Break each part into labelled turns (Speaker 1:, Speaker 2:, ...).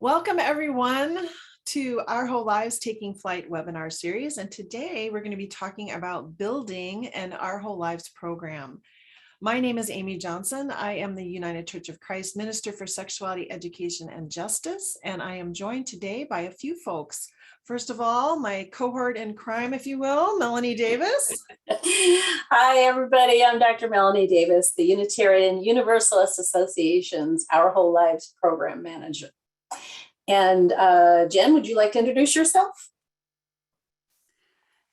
Speaker 1: Welcome everyone to Our Whole Lives Taking Flight webinar series. And today we're going to be talking about building an Our Whole Lives program. My name is Amy Johnson. I am the United Church of Christ Minister for Sexuality, Education, and Justice. And I am joined today by a few folks. First of all, my cohort in crime, if you will, Melanie Davis.
Speaker 2: Hi, everybody. I'm Dr. Melanie Davis, the Unitarian Universalist Association's Our Whole Lives Program Manager. And Jen, would you like to introduce yourself?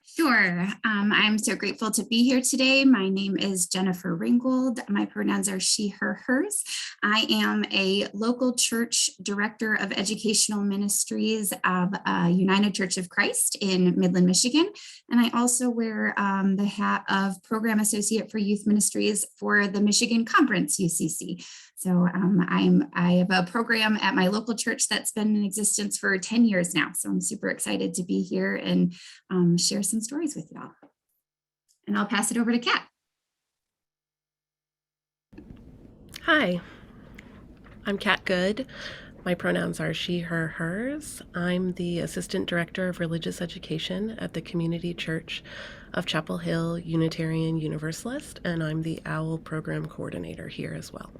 Speaker 3: Sure. I'm so grateful to be here today. My name is Jennifer Ringgold. My pronouns are she, her, hers. I am a local church director of educational ministries of United Church of Christ in Midland, Michigan. And I also wear the hat of program associate for youth ministries for the Michigan Conference, UCC. So I have a program at my local church that's been in existence for 10 years now. So I'm super excited to be here and share some stories with y'all. And I'll pass it over to Kat.
Speaker 4: Hi, I'm Kat Good. My pronouns are she, her, hers. I'm the Assistant Director of Religious Education at the Community Church of Chapel Hill Unitarian Universalist, and I'm the OWL Program Coordinator here as well.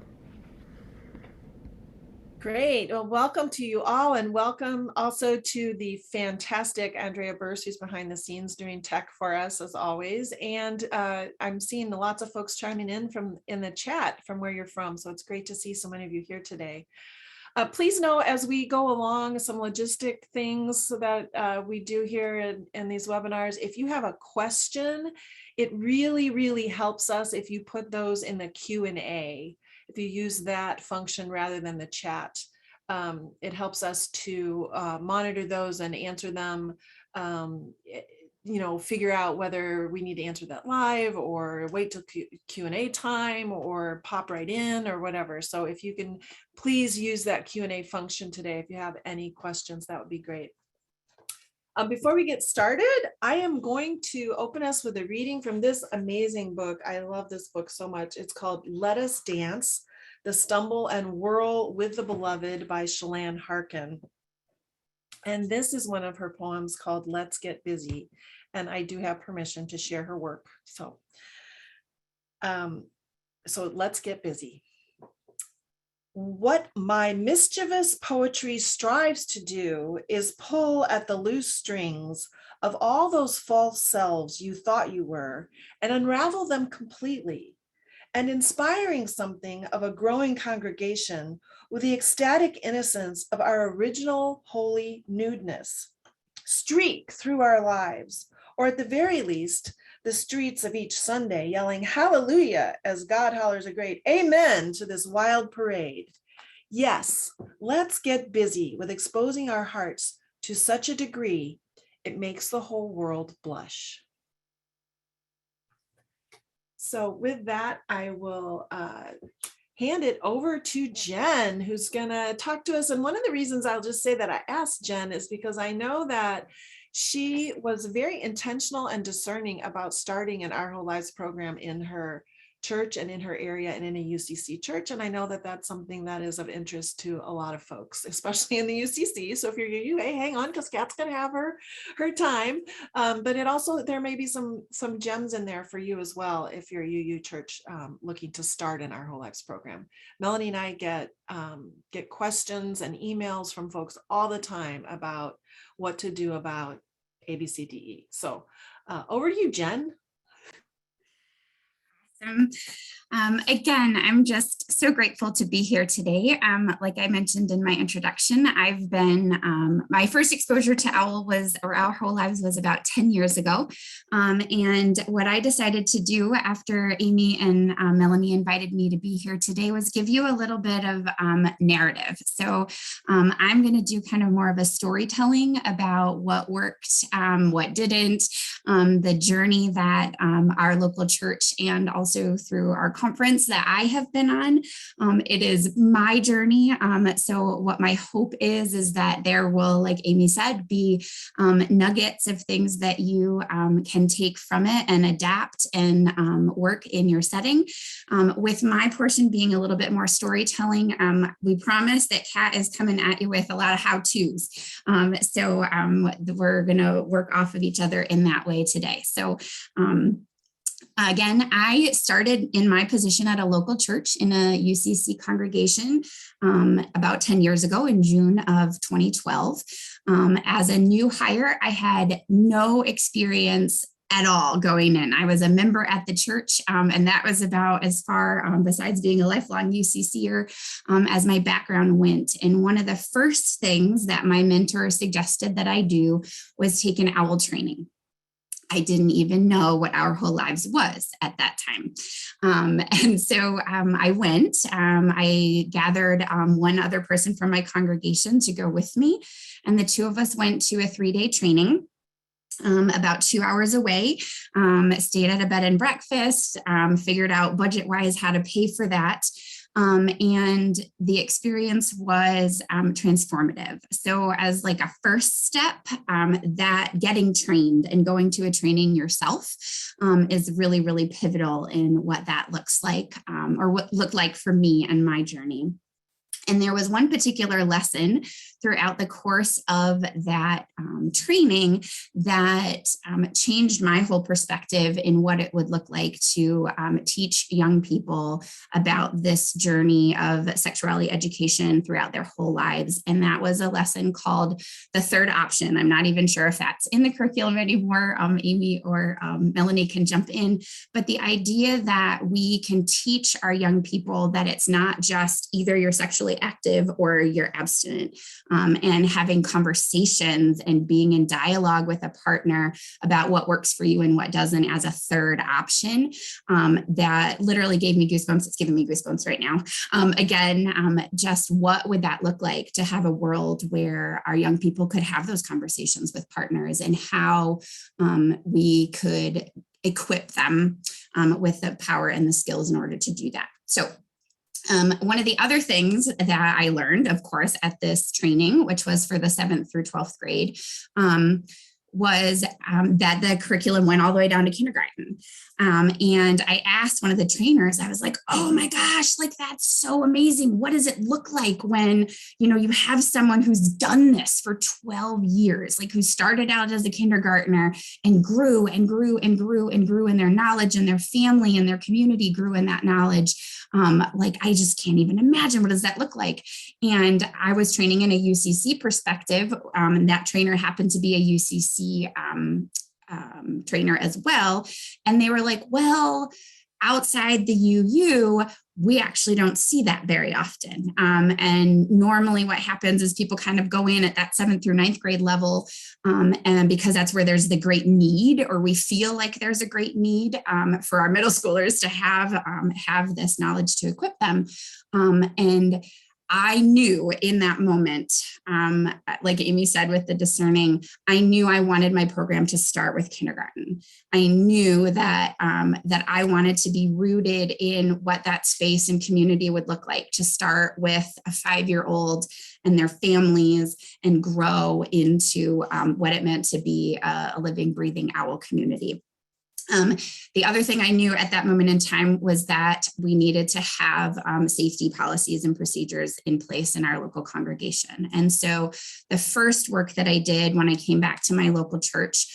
Speaker 1: Great. Well, welcome to you all, and welcome also to the fantastic Andrea Burse, who's behind the scenes doing tech for us as always. And I'm seeing lots of folks chiming in the chat from where you're from. So it's great to see so many of you here today. Please know as we go along some logistic things that we do here in these webinars. If you have a question, it really helps us if you put those in the Q&A. If you use that function rather than the chat, it helps us to monitor those and answer them, figure out whether we need to answer that live or wait till Q&A time or pop right in or whatever. So if you can please use that Q&A function today, if you have any questions, that would be great. Before we get started, I am going to open us with a reading from this amazing book. I love this book so much. It's called Let Us Dance, The Stumble and Whirl with the Beloved by Shalane Harkin. And this is one of her poems called Let's Get Busy. And I do have permission to share her work. So let's get busy. What my mischievous poetry strives to do is pull at the loose strings of all those false selves you thought you were and unravel them completely, and inspiring something of a growing congregation with the ecstatic innocence of our original holy nudeness, streak through our lives, or at the very least, the streets of each Sunday yelling hallelujah as God hollers a great amen to this wild parade. Yes, let's get busy with exposing our hearts to such a degree it makes the whole world blush. So with that, I will hand it over to Jen, who's gonna talk to us. And one of the reasons I'll just say that I asked Jen is because I know that she was very intentional and discerning about starting an Our Whole Lives program in her church and in her area and in a UCC church. And I know that that's something that is of interest to a lot of folks, especially in the UCC. So if you're UUA, hang on, because Kat's gonna have her time. But it also, there may be some gems in there for you as well if you're a UU church looking to start an Our Whole Lives program. Melanie and I get questions and emails from folks all the time about what to do about ABCDE. So over to you, Jen.
Speaker 3: Again, I'm just so grateful to be here today. Like I mentioned in my introduction, I've been, my first exposure to OWL Our Whole Lives was about 10 years ago. And what I decided to do after Amy and Melanie invited me to be here today was give you a little bit of narrative. So I'm going to do kind of more of a storytelling about what worked, what didn't, the journey that our local church and also also through our conference that I have been on. It is my journey. So what my hope is that there will, like Amy said, be nuggets of things that you can take from it and adapt and work in your setting. With my portion being a little bit more storytelling, we promise that Kat is coming at you with a lot of how-tos. So we're going to work off of each other in that way today. So again, I started in my position at a local church in a UCC congregation about 10 years ago in June of 2012. As a new hire, I had no experience at all going in. I was a member at the church, and that was about as far, besides being a lifelong UCCer, as my background went. And one of the first things that my mentor suggested that I do was take an OWL training. I didn't even know what Our Whole Lives was at that time. And so I went, I gathered one other person from my congregation to go with me. And the two of us went to a 3-day training. About 2 hours away, stayed at a bed and breakfast, figured out budget-wise how to pay for that. And the experience was transformative. So as like a first step, that getting trained and going to a training yourself is really, really pivotal in what that looks like, or what looked like for me and my journey. And there was one particular lesson throughout the course of that training that changed my whole perspective in what it would look like to teach young people about this journey of sexuality education throughout their whole lives. And that was a lesson called The Third Option. I'm not even sure if that's in the curriculum anymore. Amy or Melanie can jump in. But the idea that we can teach our young people that it's not just either you're sexually active or you're abstinent, and having conversations and being in dialogue with a partner about what works for you and what doesn't as a third option, that literally gave me goosebumps. It's giving me goosebumps right now. Just what would that look like to have a world where our young people could have those conversations with partners, and how we could equip them with the power and the skills in order to do that. So one of the other things that I learned, of course, at this training, which was for the 7th through 12th grade, was that the curriculum went all the way down to kindergarten. And I asked one of the trainers, I was like, oh my gosh, like that's so amazing. What does it look like when, you have someone who's done this for 12 years, like who started out as a kindergartner and grew and grew and grew and grew in their knowledge, and their family and their community grew in that knowledge. I just can't even imagine, what does that look like? And I was training in a UCC perspective. That trainer happened to be a UCC trainer as well. And they were like, well, outside the UU, we actually don't see that very often. And normally what happens is people kind of go in at that 7th through 9th grade level, and because that's where there's the great need, or we feel like there's a great need for our middle schoolers to have this knowledge to equip them. And I knew in that moment, like Amy said, with the discerning, I knew I wanted my program to start with kindergarten. I knew that that I wanted to be rooted in what that space and community would look like, to start with a 5-year-old and their families and grow into what it meant to be a living, breathing OWL community. The other thing I knew at that moment in time was that we needed to have safety policies and procedures in place in our local congregation. And so the first work that I did when I came back to my local church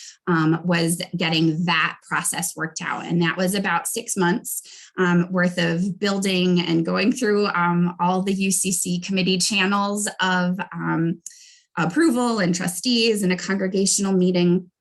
Speaker 3: was getting that process worked out. And that was about 6 months worth of building and going through all the UCC committee channels of approval and trustees and a congregational meeting.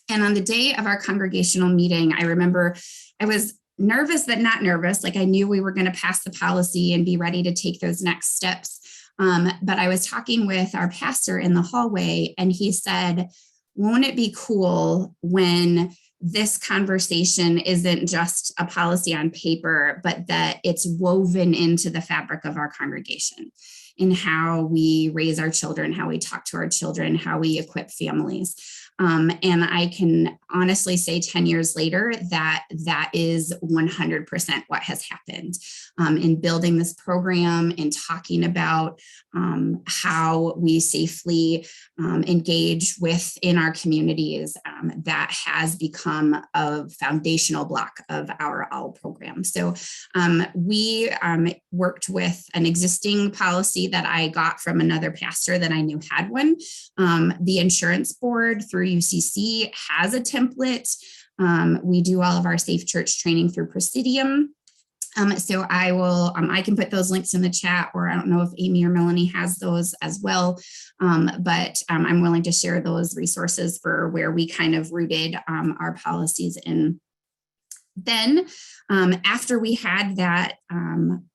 Speaker 3: And on the day of our congregational meeting, I remember I was nervous, but not nervous. Like I knew we were going to pass the policy and be ready to take those next steps. But I was talking with our pastor in the hallway, and he said, won't it be cool when this conversation isn't just a policy on paper, but that it's woven into the fabric of our congregation, in how we raise our children, how we talk to our children, how we equip families. And I can honestly say 10 years later that that is 100% what has happened in building this program and talking about how we safely engage within our communities. That has become a foundational block of our OWL program. So we worked with an existing policy that I got from another pastor that I knew had one. The insurance board through UCC has a template. We do all of our safe church training through Praesidium. So I can put those links in the chat, or I don't know if Amy or Melanie has those as well, but I'm willing to share those resources for where we kind of rooted our policies in. Then after we had that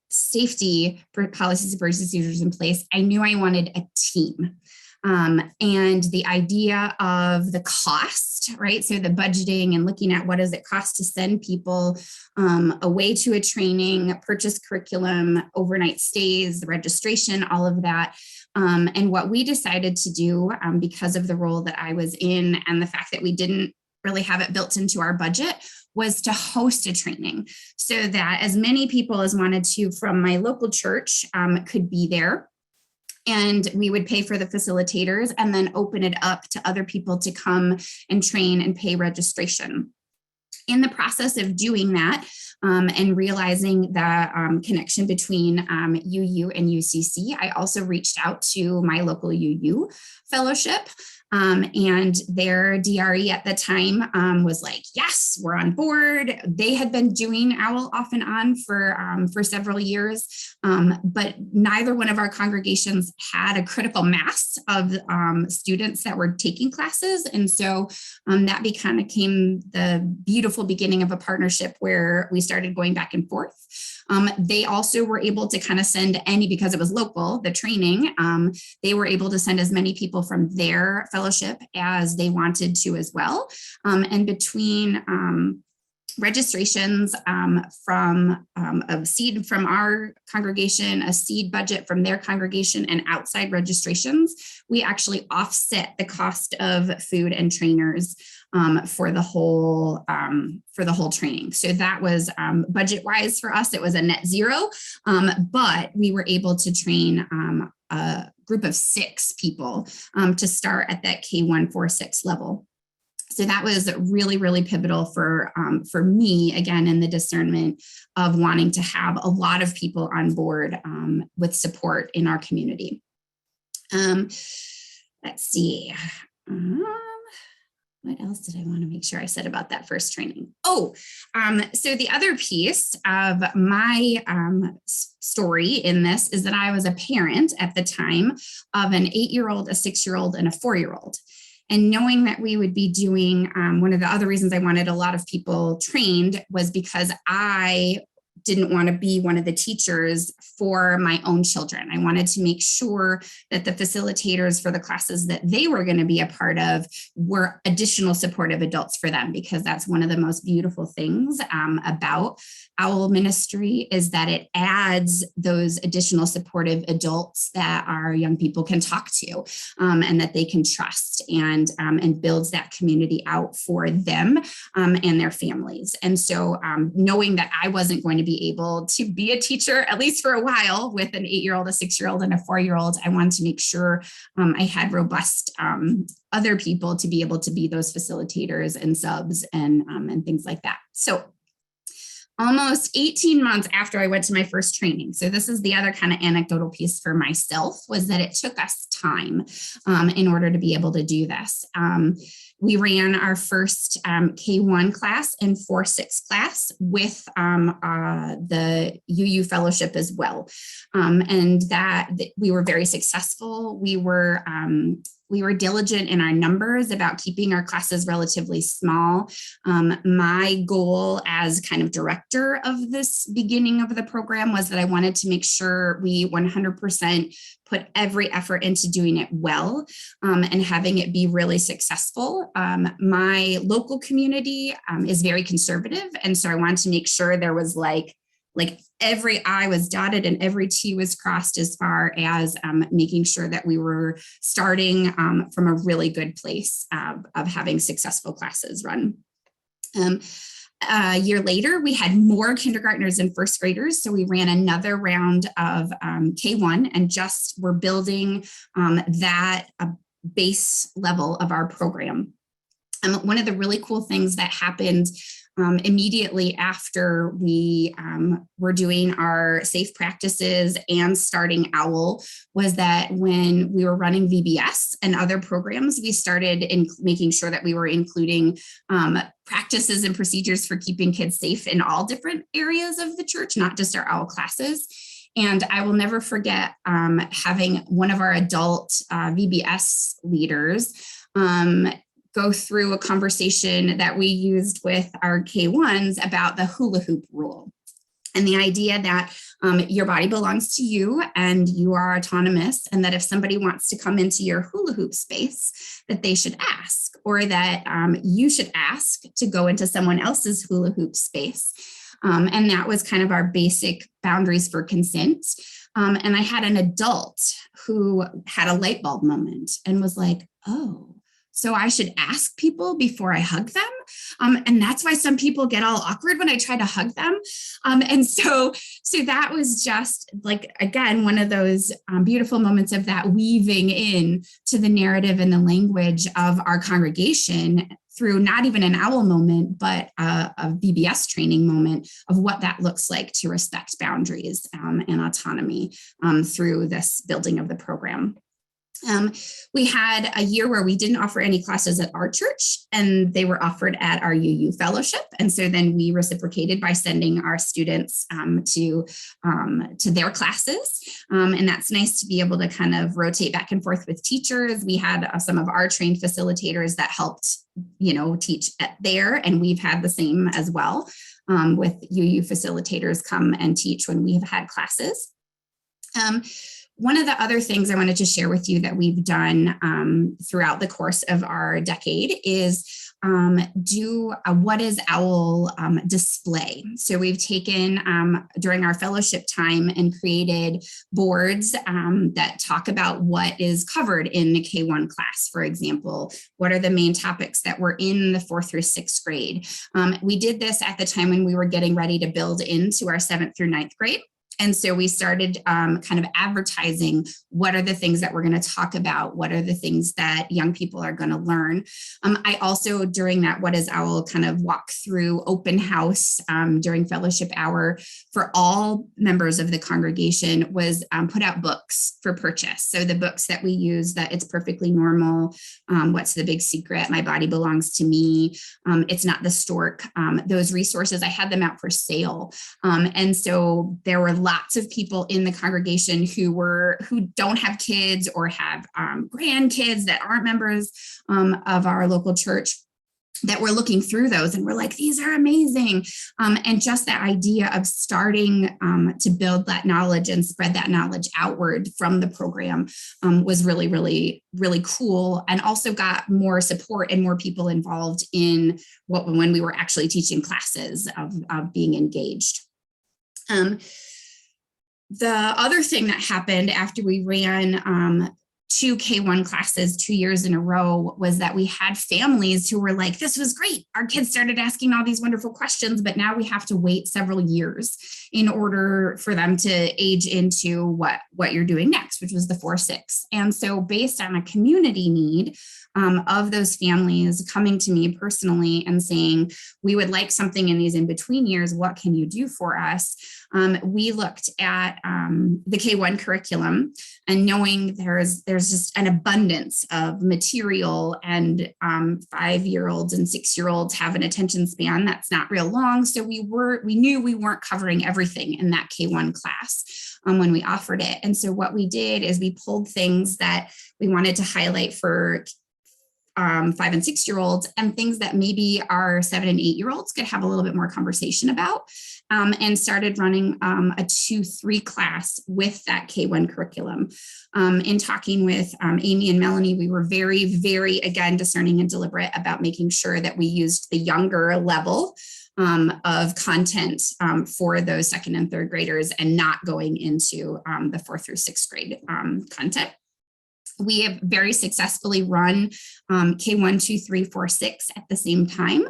Speaker 3: safety for policies and procedures in place, I knew I wanted a team. And the idea of the cost, right? So the budgeting and looking at what does it cost to send people away to a training, purchase curriculum, overnight stays, the registration, all of that. And what we decided to do because of the role that I was in and the fact that we didn't really have it built into our budget was to host a training so that as many people as wanted to from my local church could be there. And we would pay for the facilitators and then open it up to other people to come and train and pay registration. In the process of doing that and realizing the connection between UU and UCC, I also reached out to my local UU fellowship. And their DRE at the time was like, yes, we're on board. They had been doing OWL off and on for several years, but neither one of our congregations had a critical mass of students that were taking classes. And so that became the beautiful beginning of a partnership where we started going back and forth. They also were able to kind of send because it was local, the training, they were able to send as many people from their fellowship as they wanted to as well. And between registrations from a seed from our congregation, a seed budget from their congregation, and outside registrations, we actually offset the cost of food and trainers for the whole training. So that was budget wise for us, it was a net zero, but we were able to train a group of 6 people to start at that K146 level. So that was really, really pivotal for me, again, in the discernment of wanting to have a lot of people on board with support in our community. Let's see. What else did I want to make sure I said about that first training? So the other piece of my story in this is that I was a parent at the time of an 8-year-old, a 6-year-old, and a 4-year-old. And knowing that we would be doing, one of the other reasons I wanted a lot of people trained was because I didn't want to be one of the teachers for my own children. I wanted to make sure that the facilitators for the classes that they were going to be a part of were additional supportive adults for them, because that's one of the most beautiful things about OWL ministry is that it adds those additional supportive adults that our young people can talk to and that they can trust, and builds that community out for them and their families. And so knowing that I wasn't going to be able to be a teacher, at least for a while, with an 8-year-old, a 6-year-old, and a 4-year-old, I wanted to make sure I had robust other people to be able to be those facilitators and subs and things like that. So almost 18 months after I went to my first training. So this is the other kind of anecdotal piece for myself, was that it took us time in order to be able to do this. We ran our first K1 class and 4-6 class with the UU fellowship as well. And that we were very successful. We were diligent in our numbers about keeping our classes relatively small. My goal as kind of director of this beginning of the program was that I wanted to make sure we 100% put every effort into doing it well and having it be really successful. My local community is very conservative. And so I wanted to make sure there was like like every I was dotted and every T was crossed as far as making sure that we were starting from a really good place of having successful classes run. A year later, we had more kindergartners and first graders. So we ran another round of K1 and just were building that base level of our program. One of the really cool things that happened immediately after we were doing our safe practices and starting OWL was that when we were running VBS and other programs, we started making sure that we were including practices and procedures for keeping kids safe in all different areas of the church, not just our OWL classes. And I will never forget having one of our adult VBS leaders go through a conversation that we used with our K1s about the hula hoop rule. And the idea that your body belongs to you and you are autonomous, and that if somebody wants to come into your hula hoop space, that they should ask, or that you should ask to go into someone else's hula hoop space. And that was kind of our basic boundaries for consent. And I had an adult who had a light bulb moment and was like, oh, so I should ask people before I hug them. And that's why some people get all awkward when I try to hug them. And so that was just like, again, one of those beautiful moments of that weaving in to the narrative and the language of our congregation through not even an OWL moment, but a VBS training moment of what that looks like to respect boundaries and autonomy through this building of the program. We had a year where we didn't offer any classes at our church, and they were offered at our UU fellowship. And so then we reciprocated by sending our students to their classes. And that's nice to be able to kind of rotate back and forth with teachers. We had some of our trained facilitators that helped, teach at there, and we've had the same as well with UU facilitators come and teach when we have had classes. One of the other things I wanted to share with you that we've done throughout the course of our decade is do a What is OWL display. So we've taken during our fellowship time and created boards that talk about what is covered in the K1 class. For example, what are the main topics that were in the 4th through 6th grade? We did this at the time when we were getting ready to build into our 7th through 9th grade. And so we started kind of advertising what are the things that we're going to talk about, what are the things that young people are going to learn. I also, during that What is OWL, kind of walk through open house during fellowship hour for all members of the congregation was put out books for purchase. So the books that we use, that It's Perfectly Normal, What's the Big Secret, My Body Belongs to Me, It's Not the Stork, those resources, I had them out for sale. And so there were lots of people in the congregation who don't have kids or have grandkids that aren't members of our local church that were looking through those and we're like, these are amazing. And just that idea of starting to build that knowledge and spread that knowledge outward from the program was really, really, really cool, and also got more support and more people involved in when we were actually teaching classes of being engaged. The other thing that happened after we ran 2 K1 classes 2 years in a row was that we had families who were like, this was great. Our kids started asking all these wonderful questions, but now we have to wait several years in order for them to age into what you're doing next, which was the 4-6. And so based on a community need of those families coming to me personally and saying, we would like something in these in-between years, what can you do for us? We looked at the K1 curriculum, and knowing there's just an abundance of material, and 5-year-olds and 6-year-olds have an attention span that's not real long. So we knew we weren't covering everything in that K1 class when we offered it. And so what we did is we pulled things that we wanted to highlight for 5 and 6-year-olds, and things that maybe our 7 and 8-year-olds could have a little bit more conversation about, and started running a 2-3 class with that K1 curriculum. In talking with Amy and Melanie, we were very, very, again, discerning and deliberate about making sure that we used the younger level of content for those second and third graders and not going into the 4th through 6th grade content. We have very successfully run K1, 2, 3, 4, 6 at the same time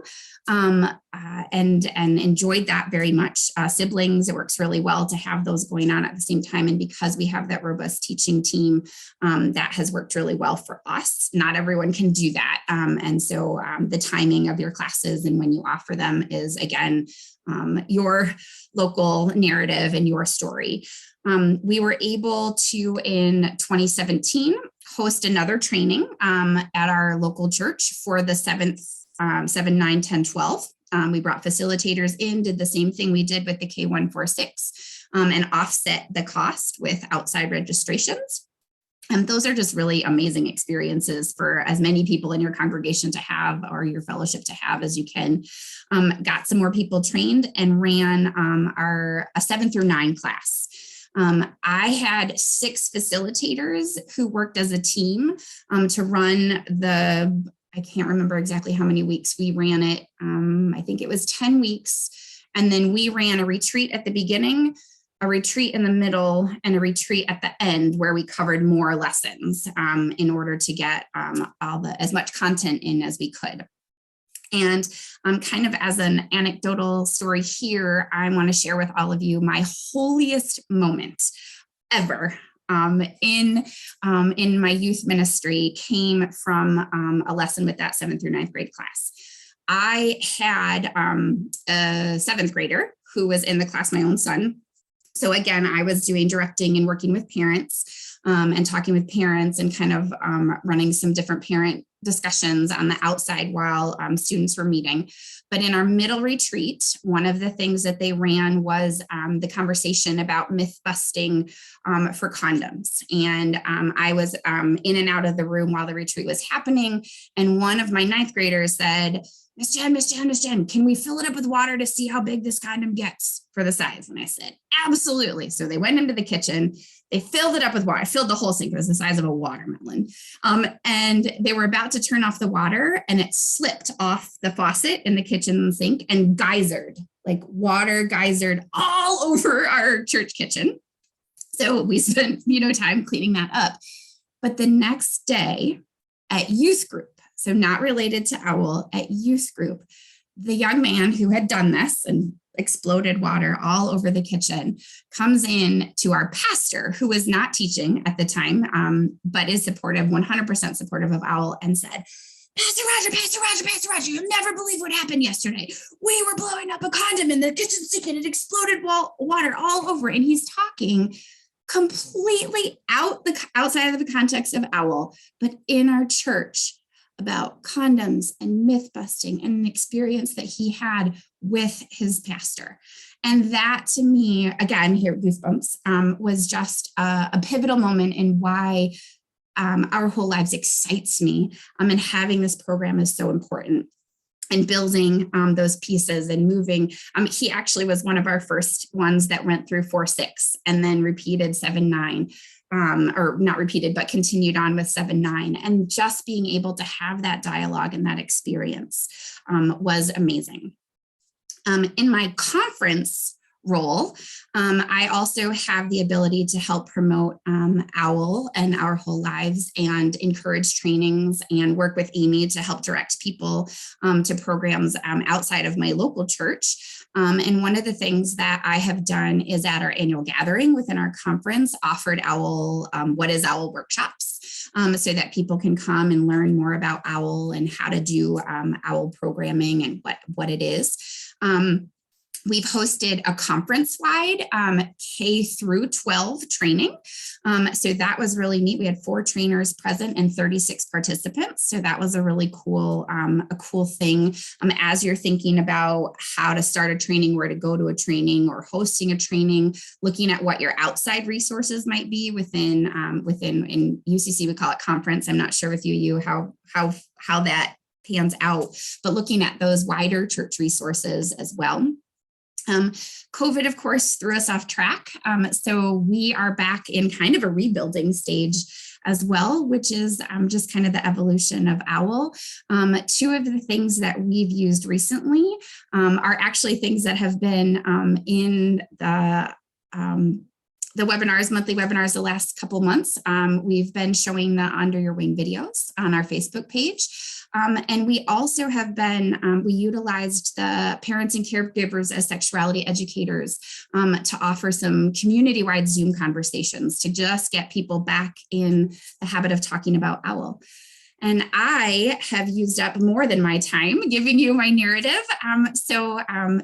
Speaker 3: and enjoyed that very much. Siblings, it works really well to have those going on at the same time. And because we have that robust teaching team, that has worked really well for us. Not everyone can do that. And so the timing of your classes and when you offer them is, again, your local narrative and your story. We were able to, in 2017, host another training at our local church for the 7th, 7, 9, 10, 12. We brought facilitators in, did the same thing we did with the K1, 4, 6, and offset the cost with outside registrations. And those are just really amazing experiences for as many people in your congregation to have, or your fellowship to have, as you can. Got some more people trained and ran a 7 through 9 class. I had 6 facilitators who worked as a team to run I can't remember exactly how many weeks we ran it. I think it was 10 weeks. And then we ran a retreat at the beginning, a retreat in the middle, and a retreat at the end where we covered more lessons in order to get as much content in as we could. And kind of as an anecdotal story here, I want to share with all of you my holiest moment ever in my youth ministry came from a lesson with that 7th through 9th grade class. I had a 7th grader who was in the class, my own son. So again, I was doing directing and working with parents and talking with parents and kind of running some different parent discussions on the outside while students were meeting. But in our middle retreat, one of the things that they ran was the conversation about myth busting for condoms. And I was in and out of the room while the retreat was happening. And one of my 9th graders said, Miss Jen, can we fill it up with water to see how big this condom gets for the size? And I said, absolutely. So they went into the kitchen, they filled it up with water. I filled the whole sink. It was the size of a watermelon. And they were about to turn off the water and it slipped off the faucet in the kitchen sink and geysered, like water geysered all over our church kitchen. So we spent, time cleaning that up. But the next day at youth group, so not related to OWL, at youth group, the young man who had done this and exploded water all over the kitchen comes in to our pastor, who was not teaching at the time, but is supportive, 100% supportive of OWL, and said, Pastor Roger, you'll never believe what happened yesterday. We were blowing up a condom in the kitchen sink and it exploded water all over. And he's talking completely outside of the context of OWL, but in our church, about condoms and myth busting and an experience that he had with his pastor. And that to me, again, here goosebumps, was just a pivotal moment in why Our Whole Lives excites me. And having this program is so important. And building those pieces and moving. He actually was one of our first ones that went through 4-6 and then repeated 7-9. Or not repeated, but continued on with 7-9, and just being able to have that dialogue and that experience was amazing. In my conference role, I also have the ability to help promote OWL and Our Whole Lives and encourage trainings and work with Amy to help direct people to programs outside of my local church. And one of the things that I have done is at our annual gathering within our conference, offered OWL, What is OWL workshops, so that people can come and learn more about OWL and how to do OWL programming and what it is. We've hosted a conference-wide K through 12 training. So that was really neat. We had 4 trainers present and 36 participants. So that was a really cool, thing. As you're thinking about how to start a training, where to go to a training or hosting a training, looking at what your outside resources might be within in UCC, we call it conference. I'm not sure with you how that pans out, but looking at those wider church resources as well. COVID, of course, threw us off track. So we are back in kind of a rebuilding stage as well, which is just kind of the evolution of OWL. Two of the things that we've used recently are actually things that have been in the webinars, monthly webinars, the last couple months. We've been showing the Under Your Wing videos on our Facebook page. And we also have been, we utilized the parents and caregivers as sexuality educators to offer some community-wide Zoom conversations to just get people back in the habit of talking about OWL. And I have used up more than my time giving you my narrative.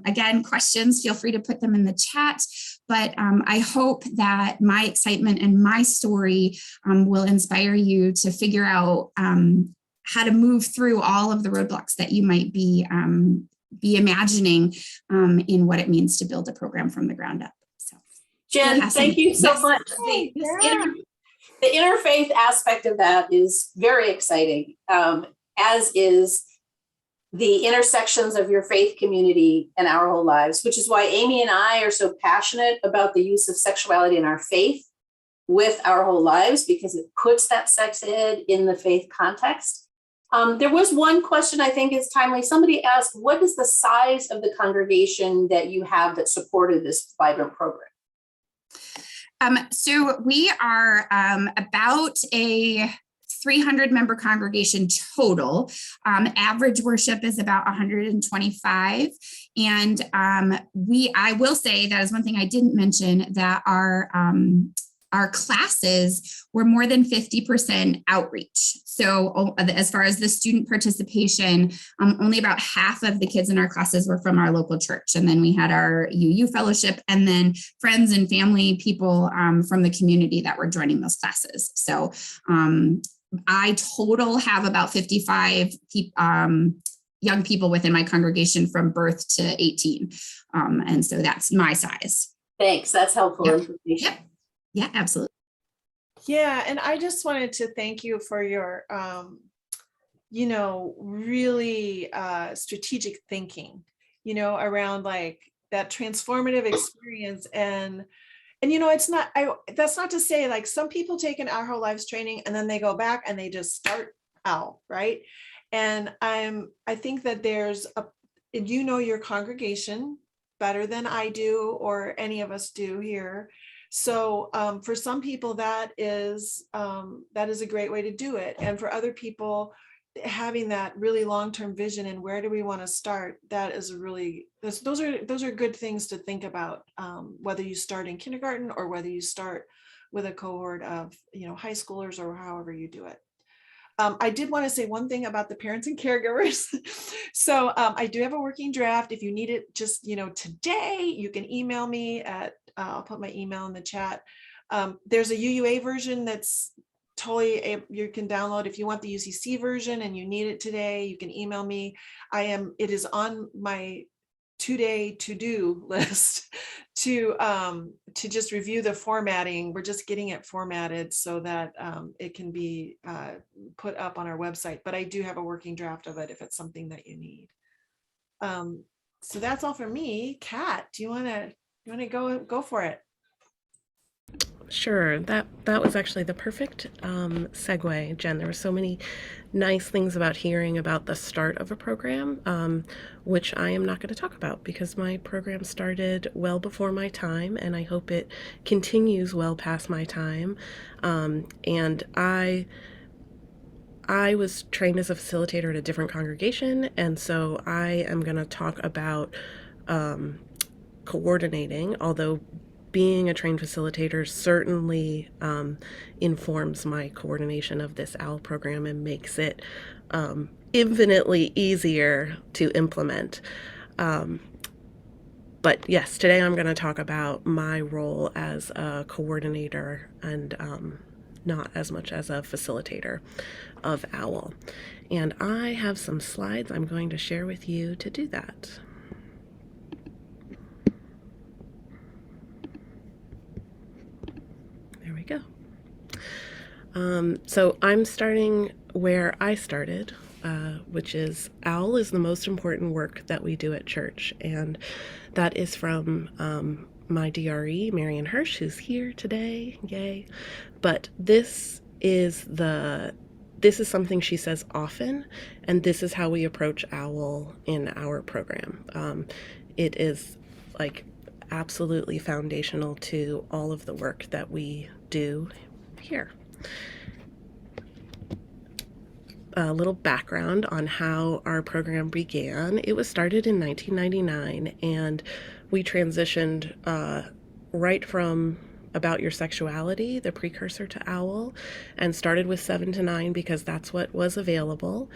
Speaker 3: Again, questions, feel free to put them in the chat. But I hope that my excitement and my story will inspire you to figure out how to move through all of the roadblocks that you might be imagining in what it means to build a program from the ground up. So,
Speaker 2: Jen, thank you so much. The interfaith aspect of that is very exciting, as is the intersections of your faith community and our whole lives, which is why Amy and I are so passionate about the use of sexuality in our faith with our whole lives, because it puts that sex ed in the faith context. There was one question I think is timely. Somebody asked, what is the size of the congregation that you have that supported this vibrant program?
Speaker 3: So we are about a 300 member congregation total. Average worship is about 125. And I will say that is one thing I didn't mention, that our classes were more than 50% outreach. So as far as the student participation, only about half of the kids in our classes were from our local church. And then we had our UU fellowship, and then friends and family people from the community that were joining those classes. So I total have about 55 young people within my congregation from birth to 18. And so that's my size.
Speaker 2: Thanks, that's helpful information.
Speaker 3: Yep. Yeah, absolutely.
Speaker 1: Yeah, and I just wanted to thank you for your, really strategic thinking, around like that transformative experience. And it's not, that's not to say, like, some people take an Our Whole Lives training and then they go back and they just start out, right? And I think that there's your congregation better than I do, or any of us do here. So for some people, that is a great way to do it. And for other people, having that really long-term vision and where do we want to start, that is those are good things to think about, whether you start in kindergarten or whether you start with a cohort of high schoolers, or however you do it. I did want to say one thing about the parents and caregivers. So I do have a working draft. If you need it just today, you can email me at I'll put my email in the chat. There's a UUA version that's totally you can download. If you want the UCC version and you need it today, you can email me. It is on my two-day to-do list to just review the formatting. We're just getting it formatted so that it can be put up on our website. But I do have a working draft of it if it's something that you need. So that's all for me. Kat, do you want to go for it?
Speaker 4: Sure, that was actually the perfect segue, Jen. There were so many nice things about hearing about the start of a program, which I am not going to talk about because my program started well before my time, and I hope it continues well past my time. And I was trained as a facilitator at a different congregation, and so I am going to talk about coordinating, although being a trained facilitator certainly informs my coordination of this OWL program and makes it infinitely easier to implement. But yes, today I'm going to talk about my role as a coordinator and not as much as a facilitator of OWL. And I have some slides I'm going to share with you to do that. There we go. So I'm starting where I started, which is OWL is the most important work that we do at church. And that is from my DRE, Marion Hirsch, who's here today. Yay. But this this is something she says often, and this is how we approach OWL in our program. It is like absolutely foundational to all of the work that we do here. A little background on how our program began. It was started in 1999, and we transitioned right from About Your Sexuality, the precursor to OWL, and started with 7 to 9 because that's what was available.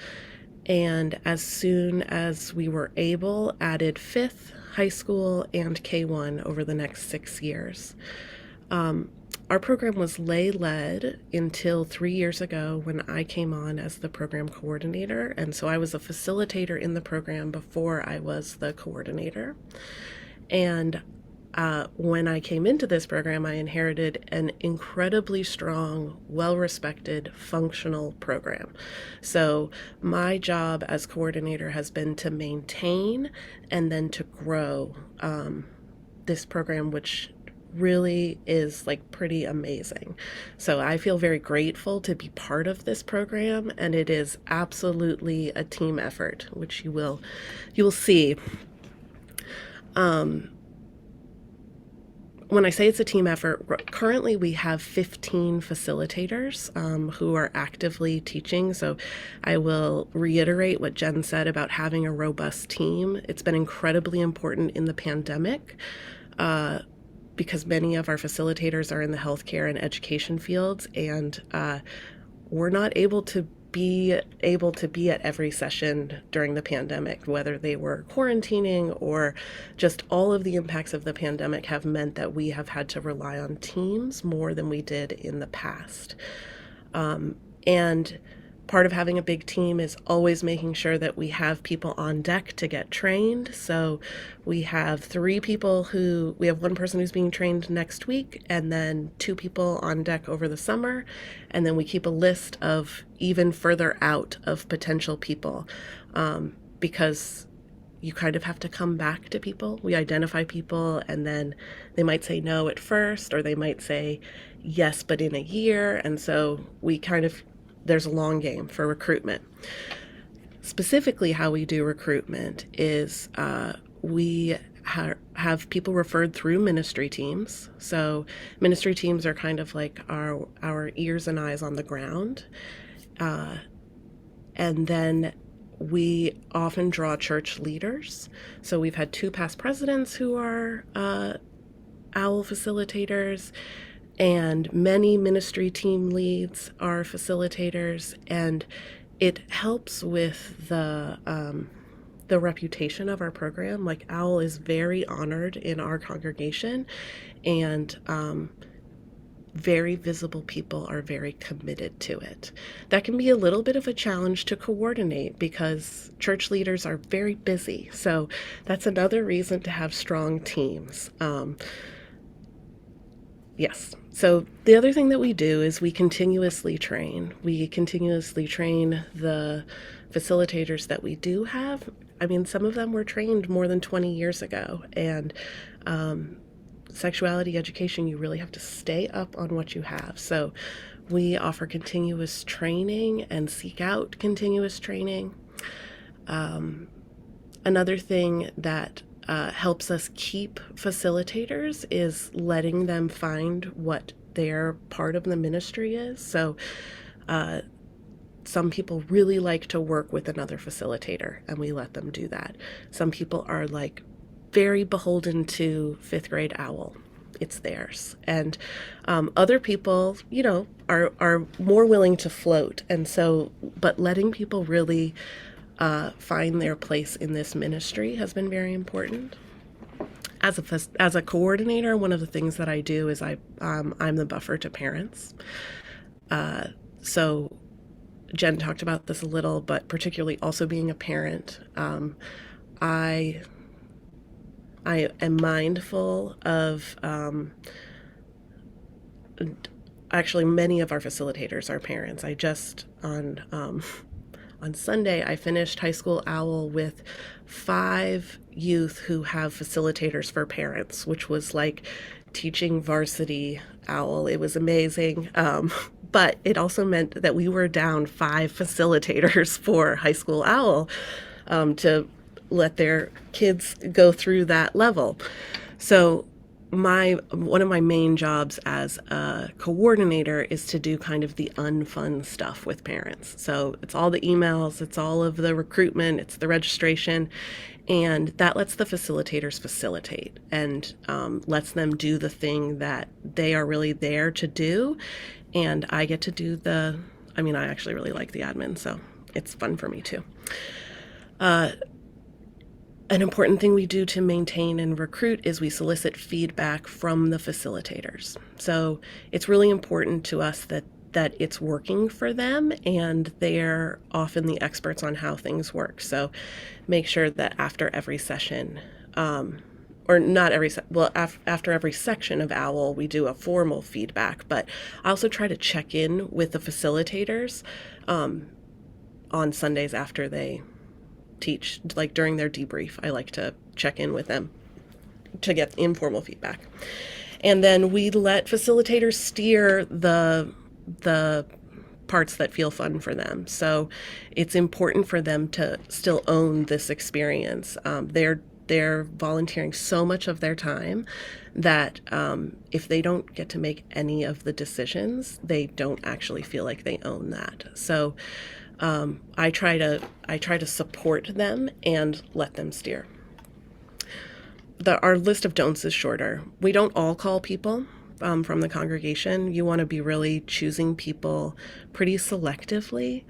Speaker 4: And as soon as we were able, added 5th, high school, and K-1 over the next 6 years. Our program was lay-led until 3 years ago when I came on as the program coordinator. And so I was a facilitator in the program before I was the coordinator. And when I came into this program, I inherited an incredibly strong, well-respected, functional program. So my job as coordinator has been to maintain and then to grow this program, which really is like pretty amazing. So I feel very grateful to be part of this program, and it is absolutely a team effort, which you will see. When I say it's a team effort, currently we have 15 facilitators who are actively teaching. So I will reiterate what Jen said about having a robust team. It's been incredibly important in the pandemic because many of our facilitators are in the healthcare and education fields, and we're not able to be at every session during the pandemic, whether they were quarantining or just all of the impacts of the pandemic have meant that we have had to rely on teams more than we did in the past. And part of having a big team is always making sure that we have people on deck to get trained. So we have one person who's being trained next week, and then 2 people on deck over the summer. And then we keep a list of even further out of potential people because you kind of have to come back to people. We identify people, and then they might say no at first, or they might say yes, but in a year. And so there's a long game for recruitment. Specifically, how we do recruitment is we have people referred through ministry teams. So ministry teams are kind of like our ears and eyes on the ground. And then we often draw church leaders. So we've had 2 past presidents who are OWL facilitators, and many ministry team leads are facilitators, and it helps with the reputation of our program. Like, OWL is very honored in our congregation, and very visible people are very committed to it. That can be a little bit of a challenge to coordinate because church leaders are very busy. So that's another reason to have strong teams. Yes. So the other thing that we do is we continuously train. We continuously train the facilitators that we do have. I mean, some of them were trained more than 20 years ago. And sexuality education, you really have to stay up on what you have. So we offer continuous training and seek out continuous training. Another thing that helps us keep facilitators is letting them find what their part of the ministry is. So some people really like to work with another facilitator, and we let them do that. Some people are like very beholden to 5th grade OWL. It's theirs. And other people, are more willing to float. And so, but letting people really find their place in this ministry has been very important. As a coordinator, one of the things that I do is I'm the buffer to parents. So Jen talked about this a little, but particularly also being a parent, I am mindful of, actually many of our facilitators are parents. I just, on Sunday, I finished high school OWL with 5 youth who have facilitators for parents, which was like teaching varsity OWL. It was amazing. But it also meant that we were down 5 facilitators for high school OWL to let their kids go through that level. So one of my main jobs as a coordinator is to do kind of the unfun stuff with parents. So it's all the emails, it's all of the recruitment, it's the registration, and that lets the facilitators facilitate and lets them do the thing that they are really there to do. And I get to do I actually really like the admin, so it's fun for me too. An important thing we do to maintain and recruit is we solicit feedback from the facilitators. So it's really important to us that it's working for them, and they're often the experts on how things work. So make sure that after every session, or not every, after every section of OWL, we do a formal feedback, but I also try to check in with the facilitators on Sundays after they teach, like during their debrief. I like to check in with them to get informal feedback. And then we let facilitators steer the parts that feel fun for them. So it's important for them to still own this experience. They're volunteering so much of their time that if they don't get to make any of the decisions, they don't actually feel like they own that. So I try to support them and let them steer. Our list of don'ts is shorter. We don't all call people from the congregation. You want to be really choosing people pretty selectively,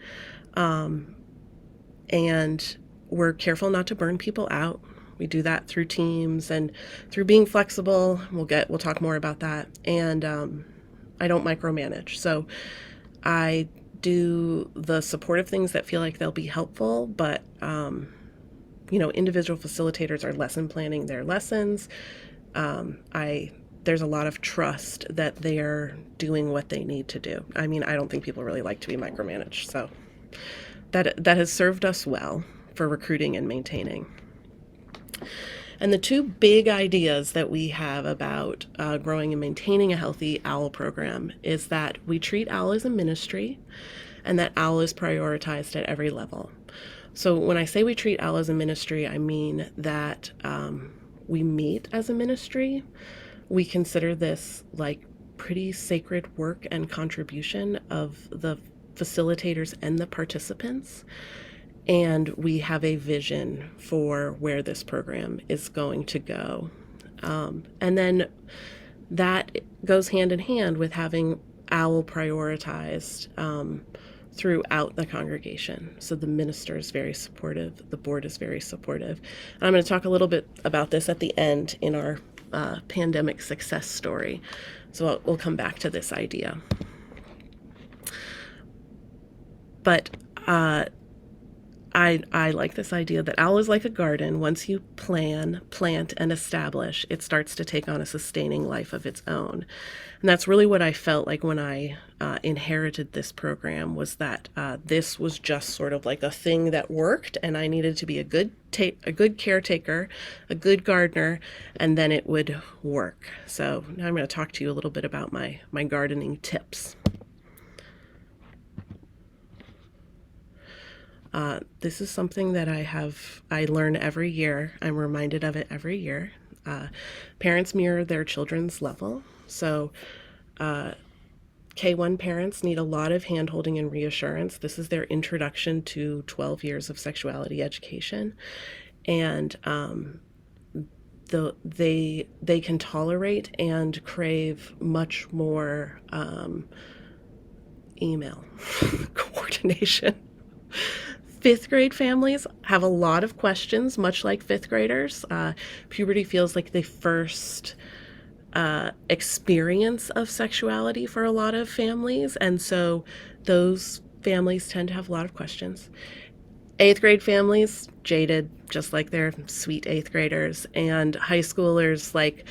Speaker 4: and we're careful not to burn people out. We do that through teams and through being flexible. We'll talk more about that. And I don't micromanage. So I do the supportive things that feel like they'll be helpful, but individual facilitators are lesson planning their lessons. There's a lot of trust that they're doing what they need to do. I don't think people really like to be micromanaged, so that has served us well for recruiting and maintaining. And the 2 big ideas that we have about growing and maintaining a healthy OWL program is that we treat OWL as a ministry, and that OWL is prioritized at every level. So when I say we treat OWL as a ministry, I mean that we meet as a ministry. We consider this like pretty sacred work and contribution of the facilitators and the participants. And we have a vision for where this program is going to go. And then that goes hand in hand with having OWL prioritized throughout the congregation. So the minister is very supportive, the board is very supportive. And I'm going to talk a little bit about this at the end in our pandemic success story. So we'll come back to this idea. But I like this idea that OWL is like a garden. Once you plan, plant, and establish, it starts to take on a sustaining life of its own. And that's really what I felt like when I inherited this program, was that this was just sort of like a thing that worked, and I needed to be a good caretaker, a good gardener, and then it would work. So now I'm going to talk to you a little bit about my gardening tips. This is something that I learn every year. I'm reminded of it every year. Parents mirror their children's level. So K1 parents need a lot of handholding and reassurance. This is their introduction to 12 years of sexuality education. And they can tolerate and crave much more email coordination. 5th grade families have a lot of questions, much like 5th graders. Puberty feels like the first experience of sexuality for a lot of families, and so those families tend to have a lot of questions. 8th grade families, jaded, just like their sweet 8th graders, and high schoolers, like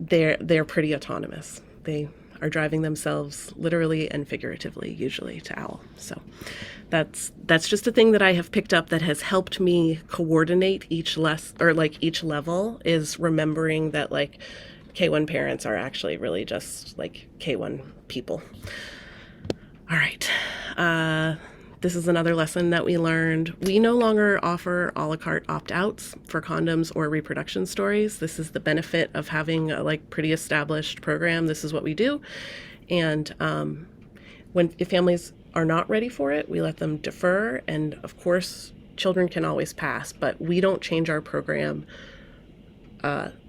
Speaker 4: they're pretty autonomous. They are driving themselves literally and figuratively, usually, to OWL. So that's just a thing that I have picked up that has helped me coordinate each level, is remembering that K1 parents are actually really just like K1 people. All right. This is another lesson that we learned. We no longer offer a la carte opt-outs for condoms or reproduction stories. This is the benefit of having a pretty established program. This is what we do. And if families are not ready for it, we let them defer. And of course, children can always pass, but we don't change our program.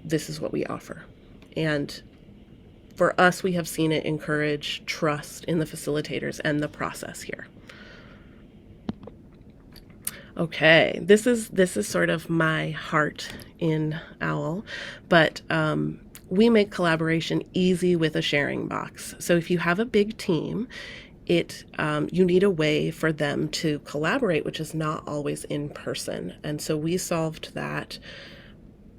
Speaker 4: This is what we offer. And for us, we have seen it encourage trust in the facilitators and the process here. Okay, this is sort of my heart in OWL, but we make collaboration easy with a sharing box. So if you have a big team, you need a way for them to collaborate, which is not always in person. And so we solved that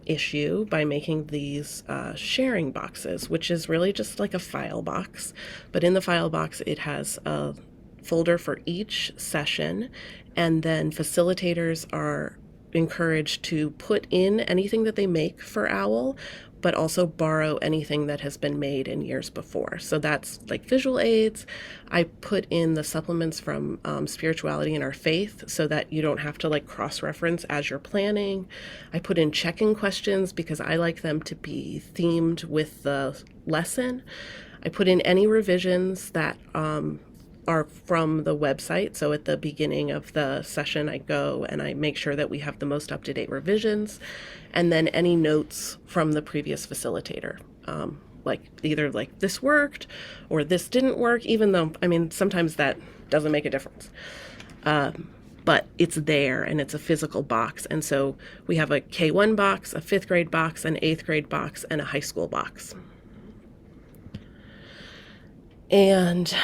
Speaker 4: issue by making these sharing boxes, which is really just like a file box. But in the file box, it has a folder for each session, and then facilitators are encouraged to put in anything that they make for OWL, but also borrow anything that has been made in years before. So that's like visual aids. I put in the supplements from Spirituality and Our Faith so that you don't have to cross-reference as you're planning. I put in check-in questions because I like them to be themed with the lesson. I put in any revisions that are from the website. So at the beginning of the session, I go and I make sure that we have the most up-to-date revisions, and then any notes from the previous facilitator, either this worked or this didn't work, even though, sometimes that doesn't make a difference. But it's there and it's a physical box. And so we have a K1 box, a 5th grade box, an 8th grade box, and a high school box. And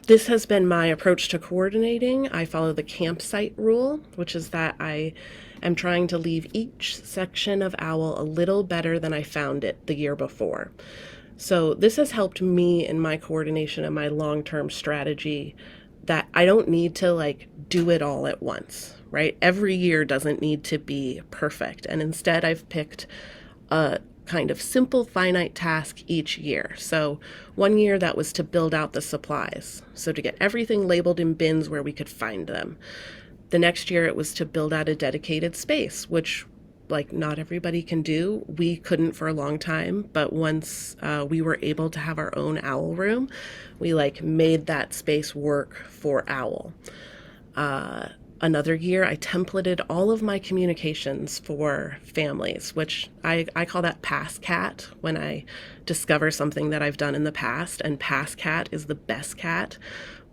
Speaker 4: this has been my approach to coordinating. I follow the campsite rule, which is that I am trying to leave each section of OWL a little better than I found it the year before. So this has helped me in my coordination and my long-term strategy, that I don't need to do it all at once, right? Every year doesn't need to be perfect. And instead I've picked a kind of simple finite task each year. So one year that was to build out the supplies. So to get everything labeled in bins where we could find them. The next year it was to build out a dedicated space, which not everybody can do. We couldn't for a long time, but once we were able to have our own OWL room, we made that space work for OWL. Another year, I templated all of my communications for families, which I call that pass cat when I discover something that I've done in the past, and pass cat is the best cat.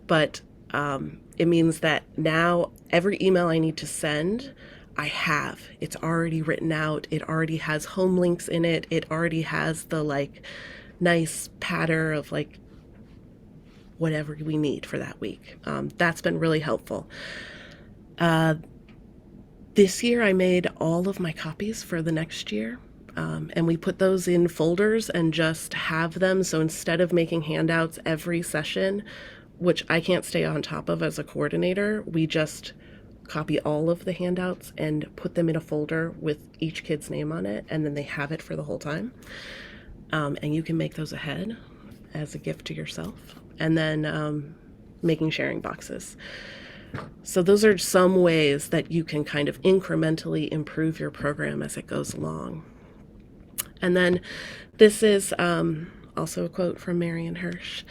Speaker 4: But it means that now every email I need to send, I have. It's already written out. It already has home links in it. It already has the nice patter of whatever we need for that week. That's been really helpful. This year I made all of my copies for the next year, and we put those in folders and just have them. So instead of making handouts every session, which I can't stay on top of as a coordinator, we just copy all of the handouts and put them in a folder with each kid's name on it, and then they have it for the whole time. And you can make those ahead as a gift to yourself. And then making sharing boxes. So those are some ways that you can kind of incrementally improve your program as it goes along. And then this is also a quote from Marion Hirsch.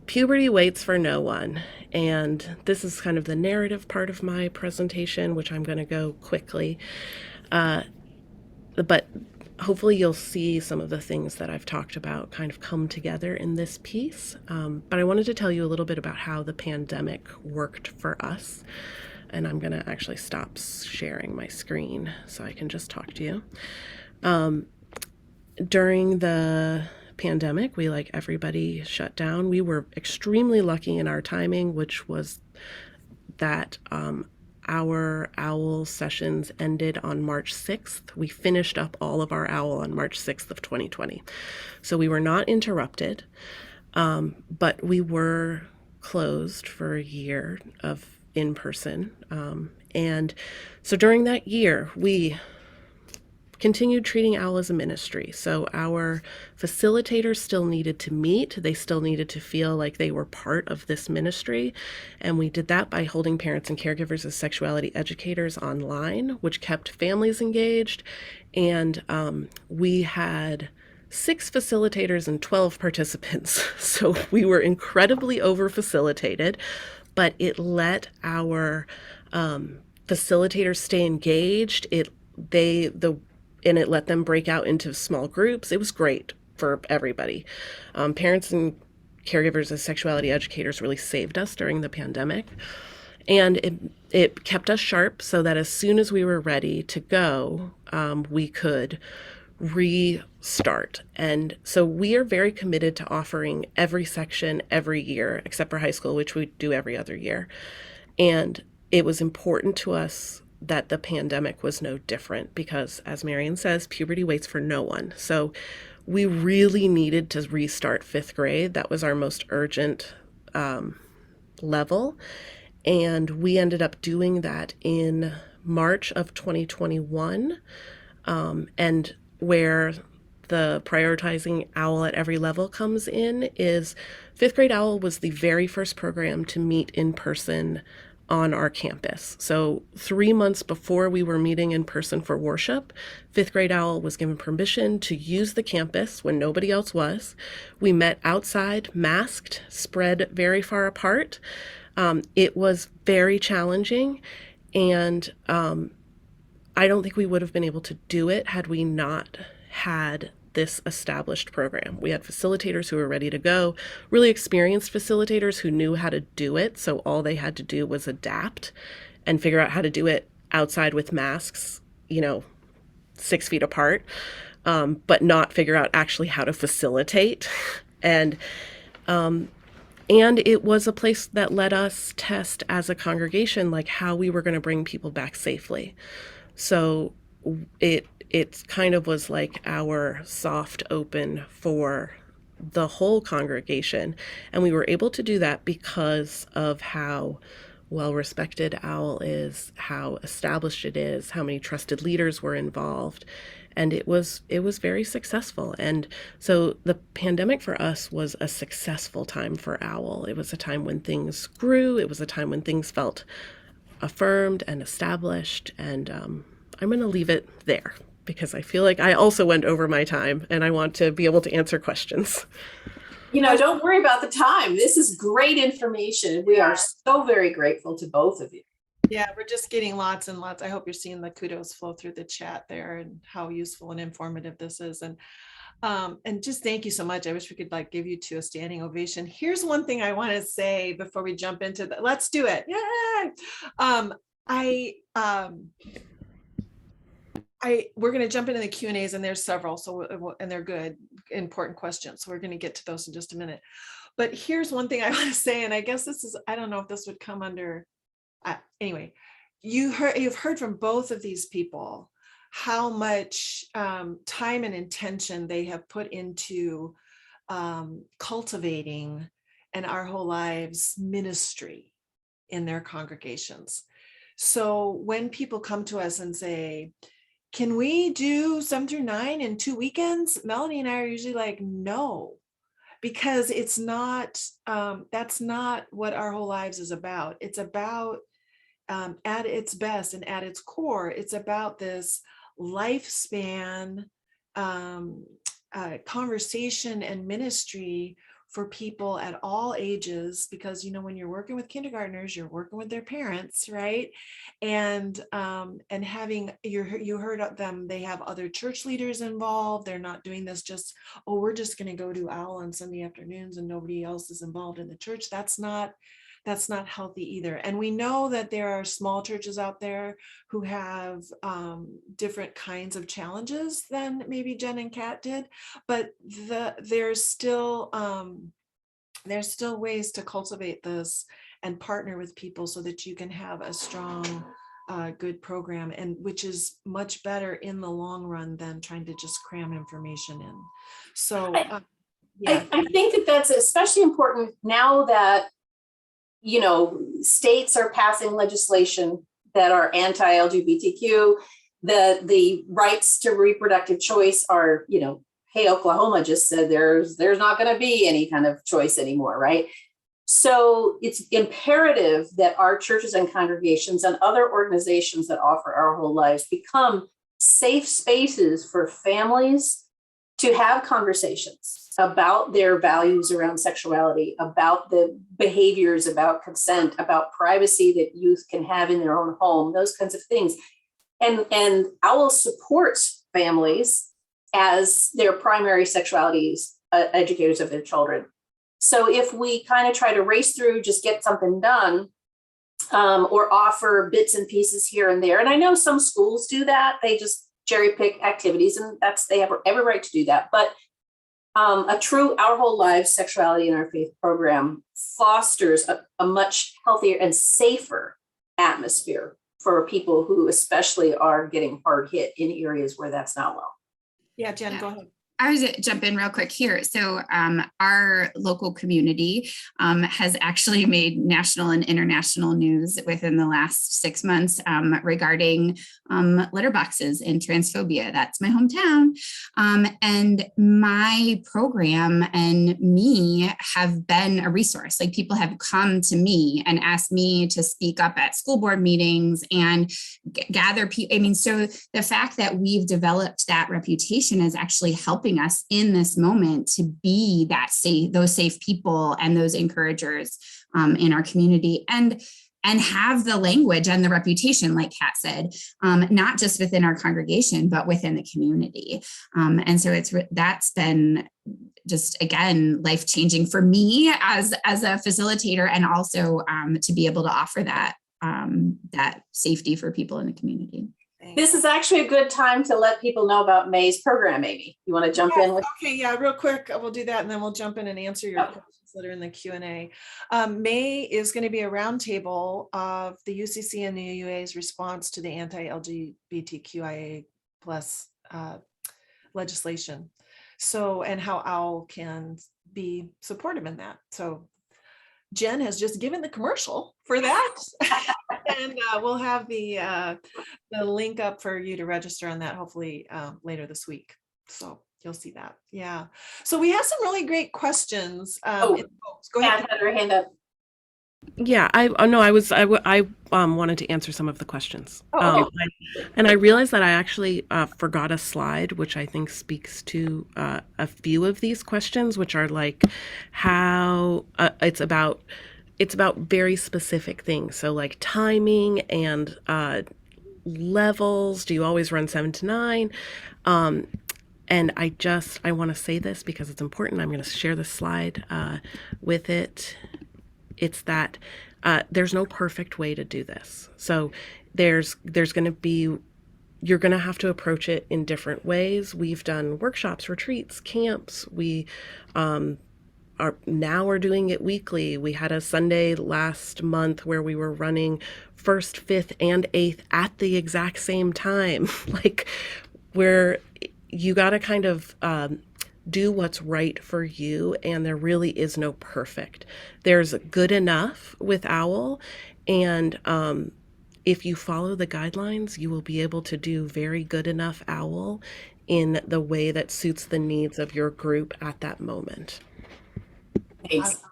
Speaker 4: Puberty waits for no one. And this is kind of the narrative part of my presentation, which I'm going to go quickly. But hopefully you'll see some of the things that I've talked about kind of come together in this piece. But I wanted to tell you a little bit about how the pandemic worked for us. And I'm going to actually stop sharing my screen so I can just talk to you. During the pandemic, we, everybody, shut down. We were extremely lucky in our timing, which was that our OWL sessions ended on March 6th. We finished up all of our OWL on March 6th of 2020. So we were not interrupted, but we were closed for a year of in-person. And so during that year, we continued treating OWL as a ministry. So our facilitators still needed to meet. They still needed to feel like they were part of this ministry. And we did that by holding parents and caregivers as sexuality educators online, which kept families engaged. And we had 6 facilitators and 12 participants. So we were incredibly over-facilitated, but it let our facilitators stay engaged. And it let them break out into small groups. It was great for everybody. Parents and caregivers as sexuality educators really saved us during the pandemic. And it kept us sharp so that as soon as we were ready to go, we could restart. And so we are very committed to offering every section every year, except for high school, which we do every other year. And it was important to us that the pandemic was no different because, as Marian says, puberty waits for no one. So we really needed to restart 5th grade. That was our most urgent level. And we ended up doing that in March of 2021. And where the prioritizing OWL at every level comes in is 5th grade OWL was the very first program to meet in person on our campus. So 3 months before we were meeting in person for worship, 5th grade OWL was given permission to use the campus when nobody else was. We met outside, masked, spread very far apart. It was very challenging, and I don't think we would have been able to do it had we not had this established program. We had facilitators who were ready to go, really experienced facilitators who knew how to do it. So all they had to do was adapt and figure out how to do it outside with masks, 6 feet apart, but not figure out actually how to facilitate. And it was a place that let us test as a congregation, like how we were going to bring people back safely. So it kind of was like our soft open for the whole congregation. And we were able to do that because of how well-respected OWL is, how established it is, how many trusted leaders were involved. And it was very successful. And so the pandemic for us was a successful time for OWL. It was a time when things grew. It was a time when things felt affirmed and established. And I'm going to leave it there because I feel like I also went over my time and I want to be able to answer questions.
Speaker 2: Don't worry about the time. This is great information. We are so very grateful to both of you.
Speaker 1: Yeah, we're just getting lots and lots. I hope you're seeing the kudos flow through the chat there and how useful and informative this is. And just thank you so much. I wish we could give you 2 a standing ovation. Here's one thing I want to say before we jump into that. Let's do it. Yay! We're going to jump into the Q&As, and there's several, and they're good, important questions. So we're going to get to those in just a minute. But here's one thing I want to say, and I guess I don't know if this would come under, anyway, you've heard from both of these people how much time and intention they have put into cultivating and Our Whole Lives ministry in their congregations. So when people come to us and say, can we do 7 through 9 in 2 weekends? Melanie and I are usually like, no, because it's not, that's not what Our Whole Lives is about. It's about, at its best and at its core, it's about this lifespan conversation and ministry for people at all ages, because when you're working with kindergartners, you're working with their parents, right? And having you heard of them, they have other church leaders involved. They're not doing this just, we're just going to go do OWL on Sunday afternoons and nobody else is involved in the church. That's not healthy either. And we know that there are small churches out there who have different kinds of challenges than maybe Jen and Kat did, but there's still ways to cultivate this and partner with people so that you can have a strong, good program, and which is much better in the long run than trying to just cram information in. So
Speaker 2: I think that that's especially important now that states are passing legislation that are anti-LGBTQ, the rights to reproductive choice are, hey, Oklahoma just said there's not going to be any kind of choice anymore, right? So it's imperative that our churches and congregations and other organizations that offer Our Whole Lives become safe spaces for families to have conversations about their values around sexuality, about the behaviors, about consent, about privacy that youth can have in their own home, those kinds of things. And OWL supports families as their primary sexuality educators of their children. So if we kind of try to race through, just get something done, or offer bits and pieces here and there, and I know some schools do that, they just cherry pick activities, and they have every right to do that. But a true Our Whole Lives Sexuality in Our Faith program fosters a much healthier and safer atmosphere for people who especially are getting hard hit in areas where that's not well.
Speaker 1: Yeah, Jen, go ahead.
Speaker 3: I was going to jump in real quick here. So our local community has actually made national and international news within the last 6 months regarding letterboxes and transphobia. That's my hometown. And my program and me have been a resource. Like, people have come to me and asked me to speak up at school board meetings and gather people. I mean, so the fact that we've developed that reputation is actually helping us in this moment to be those safe people and those encouragers in our community, and have the language and the reputation, like Kat said, not just within our congregation, but within the community. And so that's been just, again, life-changing for me as a facilitator, and also to be able to offer that safety for people in the community.
Speaker 2: This is actually a good time to let people know about May's program, Amy. You want to jump in with?
Speaker 1: Okay, yeah, real quick, we'll do that, and then we'll jump in and answer your questions that are in the Q&A. May is going to be a roundtable of the UCC and the UUA's response to the anti-LGBTQIA+ legislation. So, and how OWL can be supportive in that. So Jen has just given the commercial for that. And we'll have the link up for you to register on that, hopefully later this week. So you'll see that. Yeah. So we have some really great questions. Go ahead.
Speaker 2: Had her hand up.
Speaker 4: Yeah, I wanted to answer some of the questions.
Speaker 1: Okay.
Speaker 4: And I realized that I actually forgot a slide, which I think speaks to a few of these questions, which are like how it's about very specific things. So like timing and levels. Do you always run 7 to 9? And I want to say this because it's important. I'm going to share the slide with it. It's that there's no perfect way to do this. So there's going to be, you're going to have to approach it in different ways. We've done workshops, retreats, camps. We are doing it weekly. We had a Sunday last month where we were running 1st, 5th, and 8th at the exact same time. Like, where you got to kind of do what's right for you, and there really is no perfect. There's good enough with OWL, and if you follow the guidelines, you will be able to do very good enough OWL in the way that suits the needs of your group at that moment.
Speaker 2: Thanks.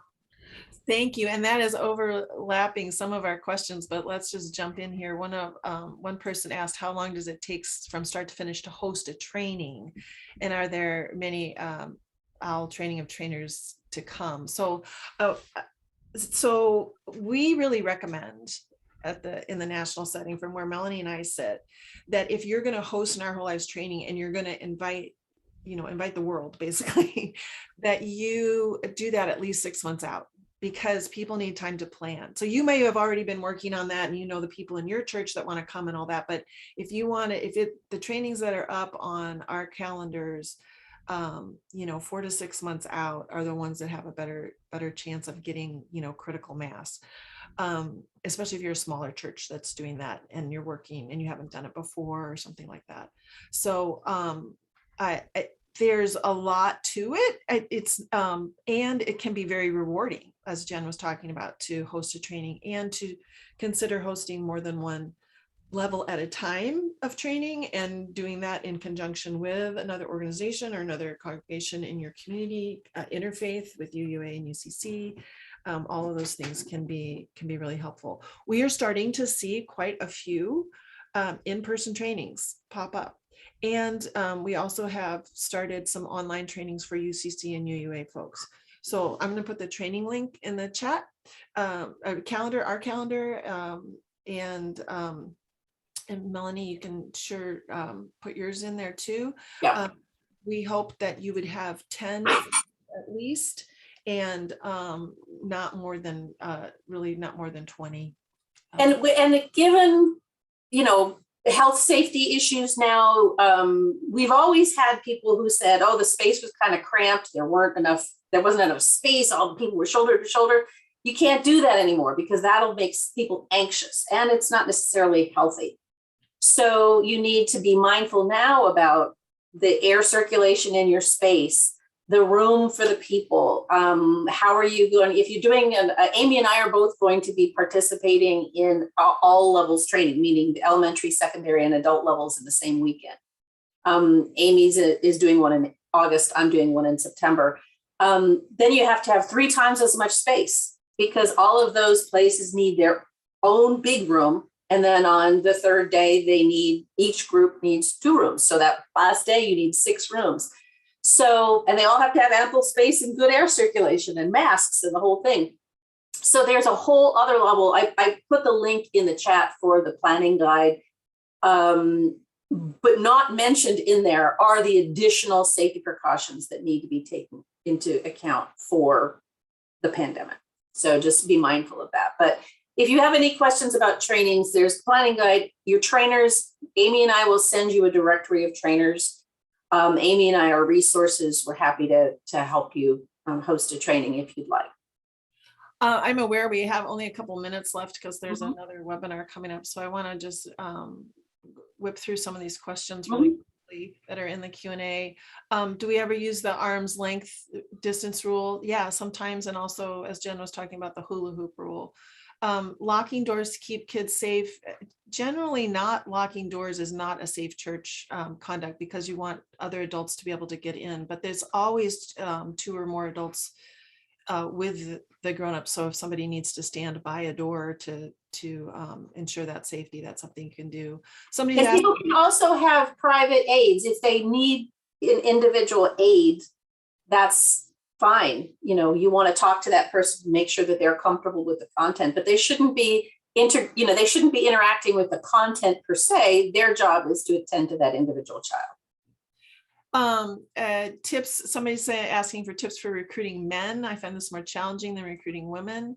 Speaker 1: Thank you. And that is overlapping some of our questions, but let's just jump in here. One person asked, how long does it take from start to finish to host a training? And are there many OWL training of trainers to come? So we really recommend in the national setting, from where Melanie and I sit, that if you're going to host an Our Whole Lives training and you're going to invite the world, basically, that you do that at least 6 months out, because people need time to plan. So you may have already been working on that, and you know the people in your church that want to come and all that. But if you want to, the trainings that are up on our calendars, 4 to 6 months out are the ones that have a better chance of getting, critical mass. Especially if you're a smaller church that's doing that and you're working and you haven't done it before or something like that. So there's a lot to it. And it can be very rewarding, as Jen was talking about, to host a training and to consider hosting more than one level at a time of training, and doing that in conjunction with another organization or another congregation in your community, interfaith with UUA and UCC. All of those things can be really helpful. We are starting to see quite a few in-person trainings pop up. And we also have started some online trainings for UCC and UUA folks. So I'm going to put the training link in the chat, our calendar, and Melanie, you can sure put yours in there too.
Speaker 2: Yeah.
Speaker 1: We hope that you would have 10 at least, and not more than really not more than 20.
Speaker 2: And given, you know, health safety issues now, we've always had people who said, oh, the space was kind of cramped, there wasn't enough space, all the people were shoulder to shoulder. You can't do that anymore because that'll make people anxious and it's not necessarily healthy. So you need to be mindful now about the air circulation in your space, the room for the people. How are you going? If you're doing, Amy and I are both going to be participating in all levels training, meaning the elementary, secondary, and adult levels in the same weekend. Amy's is doing one in August. I'm doing one in September. Then you have to have 3 times as much space because all of those places need their own big room. And then on the 3rd day, each group needs 2 rooms. So that last day you need 6 rooms. So, and they all have to have ample space and good air circulation and masks and the whole thing. So there's a whole other level. I put the link in the chat for the planning guide, but not mentioned in there are the additional safety precautions that need to be taken into account for the pandemic. So just be mindful of that. But if you have any questions about trainings, there's planning guide, your trainers, Amy and I will send you a directory of trainers. Amy and I are resources. We're happy to help you host a training if you'd like.
Speaker 1: I'm aware we have only a couple minutes left because there's another webinar coming up. So I want to just whip through some of these questions really quickly that are in the Q&A. Do we ever use the arm's length distance rule? Yeah, sometimes. And also, as Jen was talking about, the hula hoop rule. Locking doors to keep kids safe. Generally, not locking doors is not a safe church conduct because you want other adults to be able to get in, but there's always 2 or more adults with the grown-ups. So if somebody needs to stand by a door to ensure that safety, that's something you can do. Somebody
Speaker 2: people can also have private aides if they need an individual aid. That's fine. You know, you want to talk to that person to make sure that they're comfortable with the content, but they shouldn't be they shouldn't be interacting with the content per se. Their job is to attend to that individual child.
Speaker 1: Tips, somebody's asking for tips for recruiting men. I find this more challenging than recruiting women.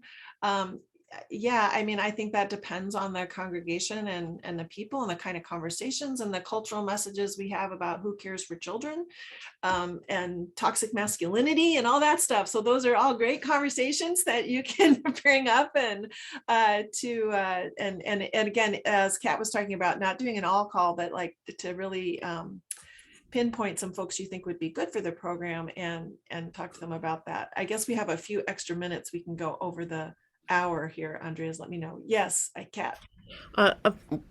Speaker 1: Yeah, I mean, I think that depends on the congregation and the people and the kind of conversations and the cultural messages we have about who cares for children and toxic masculinity and all that stuff. So those are all great conversations that you can bring up and again, as Kat was talking about, not doing an all call, but like to really pinpoint some folks you think would be good for the program and talk to them about that. I guess we have a few extra minutes. We can go over the hour here. Andreas, let me know. Yes, I can.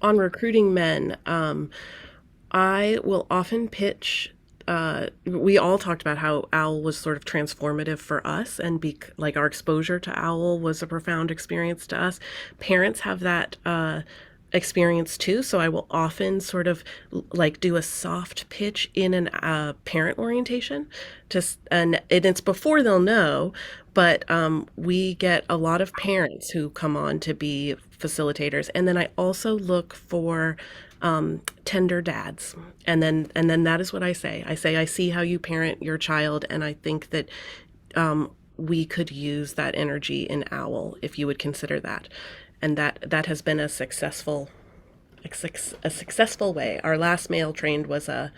Speaker 4: On recruiting men, I will often pitch. We all talked about how OWL was sort of transformative for us, and like our exposure to OWL was a profound experience to us. Parents have that experience too, so I will often sort of like do a soft pitch in an parent orientation, and it's before they'll know, but we get a lot of parents who come on to be facilitators, and then I also look for tender dads, and then that is what I say. I see how you parent your child, and I think that we could use that energy in OWL if you would consider that. And that has been a successful way. Our last male trained was a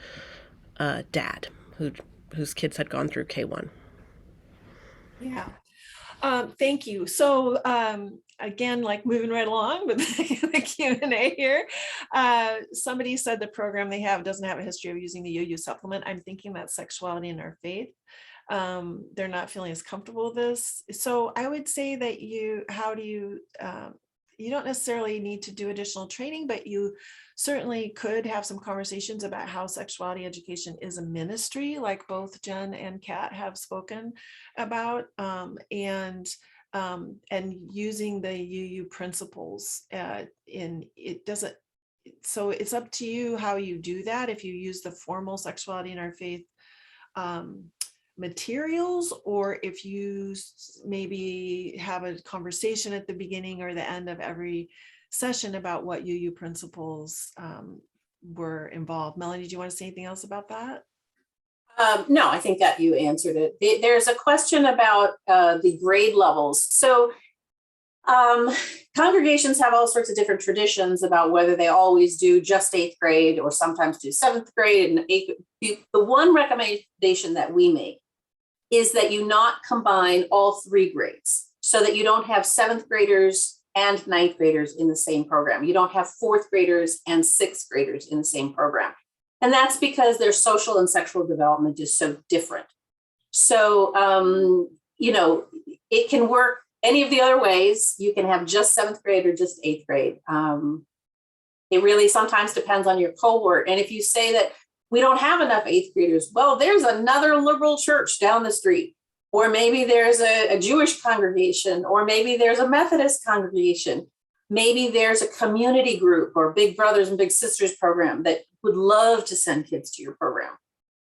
Speaker 4: dad whose kids had gone through K1.
Speaker 1: Yeah. Thank you. So again, like moving right along with the Q&A here, somebody said the program they have doesn't have a history of using the UU supplement. I'm thinking that Sexuality in Our Faith. They're not feeling as comfortable with this. So I would say that how do you you don't necessarily need to do additional training, but you certainly could have some conversations about how sexuality education is a ministry, like both Jen and Kat have spoken about, and using the UU principles in it doesn't. So it's up to you how you do that. If you use the formal Sexuality in Our Faith materials, or if you maybe have a conversation at the beginning or the end of every session about what UU principles were involved. Melanie, do you want to say anything else about that?
Speaker 2: No, I think that you answered it. There's a question about the grade levels. So congregations have all sorts of different traditions about whether they always do just 8th grade or sometimes do 7th grade and 8th. The one recommendation that we make is that you not combine all 3 grades, so that you don't have 7th graders and 9th graders in the same program. You don't have 4th graders and 6th graders in the same program. And that's because their social and sexual development is so different. So, you know, it can work any of the other ways. You can have just 7th grade or just 8th grade. It really sometimes depends on your cohort. And if you say that we don't have enough 8th graders, well, there's another liberal church down the street, or maybe there's a Jewish congregation, or maybe there's a Methodist congregation. Maybe there's a community group or Big Brothers and Big Sisters program that would love to send kids to your program.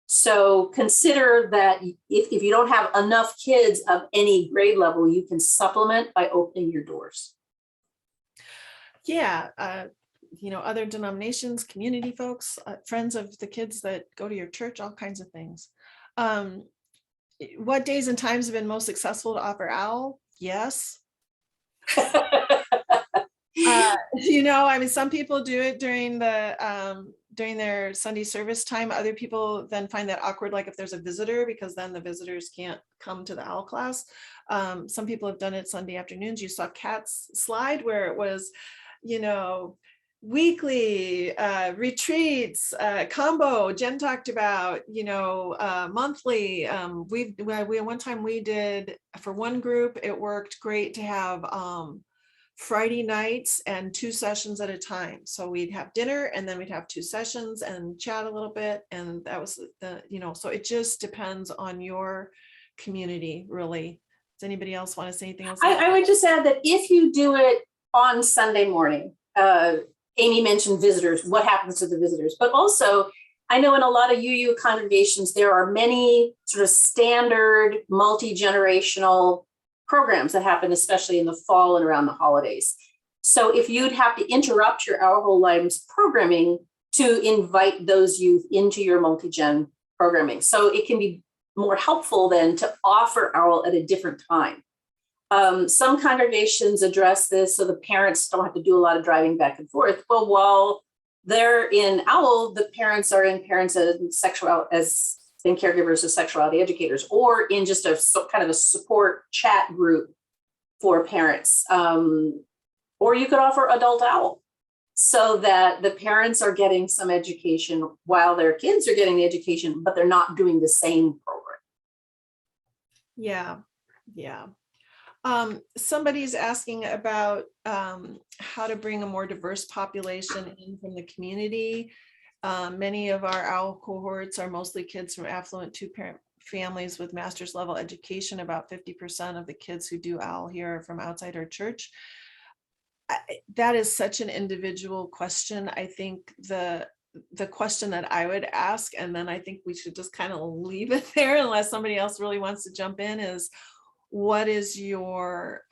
Speaker 2: So consider that if you don't have enough kids of any grade level, you can supplement by opening your doors.
Speaker 1: Yeah, you know, other denominations, community folks, friends of the kids that go to your church, all kinds of things. What days and times have been most successful to offer OWL? Yes. You know, I mean, some people do it during the during their Sunday service time. Other people then find that awkward, like if there's a visitor, because then the visitors can't come to the OWL class. Some people have done it Sunday afternoons. You saw Kat's slide where it was, you know, weekly retreats, combo. Jen talked about, you know, monthly. We one time we did, for one group, it worked great to have Friday nights and 2 sessions at a time. So we'd have dinner and then we'd have 2 sessions and chat a little bit. And that was the, you know, so it just depends on your community, really. Does anybody else want to say anything else?
Speaker 2: I would just add that if you do it on Sunday morning, Amy mentioned visitors, what happens to the visitors, but also I know in a lot of UU congregations, there are many sort of standard multi-generational programs that happen, especially in the fall and around the holidays. So if you'd have to interrupt your Our Whole Lives programming to invite those youth into your multi-gen programming. So it can be more helpful then to offer OWL at a different time. Some congregations address this so the parents don't have to do a lot of driving back and forth. Well, while they're in OWL, the parents are in Parents and Caregivers as Sexuality Educators, or in just a kind of a support chat group for parents. Or you could offer Adult OWL so that the parents are getting some education while their kids are getting the education, but they're not doing the same program.
Speaker 1: Yeah, yeah. Somebody's asking about how to bring a more diverse population in from the community. Many of our OWL cohorts are mostly kids from affluent 2-parent families with master's level education. About 50% of the kids who do OWL here are from outside our church. That is such an individual question. I think the question that I would ask, and then I think we should just kind of leave it there unless somebody else really wants to jump in, is what is your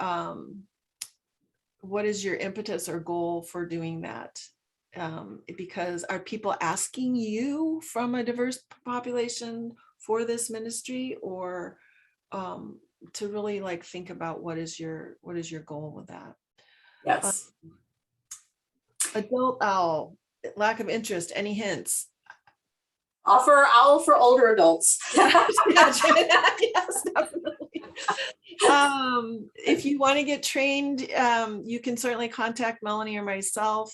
Speaker 1: impetus or goal for doing that? Because are people asking you from a diverse population for this ministry, or to really like think about what is your goal with that?
Speaker 2: Yes.
Speaker 1: Adult OWL, lack of interest, any hints?
Speaker 2: Offer OWL for older adults.
Speaker 1: Yes, definitely. If you want to get trained, you can certainly contact Melanie or myself.